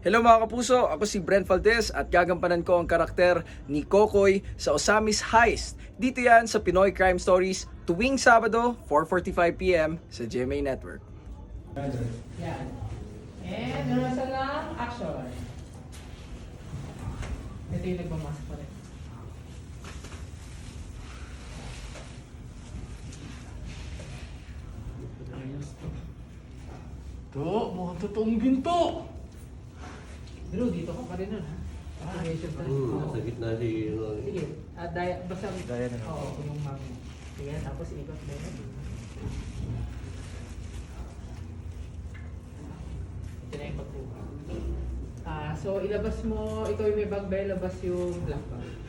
Hello mga kapuso, ako si Brent Valdez at gagampanan ko ang karakter ni Kokoy sa Osamis Heist. Dito yan sa Pinoy Crime Stories tuwing Sabado, 4:45 PM sa GMA Network. Yan. And rehearsal lang, action. Ito yung nagmamask pa rin. Ayos to. Ito, mukhang totoong ginto. Drew, dito ka pa rin nun, ha? Activation pa. Nasa gitna si... Sige, basta... Daya na lang. Oo, yung mami. Sige, tapos ikot mo yun. Ito na yung pagkuha. So, ilabas mo, ikaw yung may bag ba, ilabas yung black bag.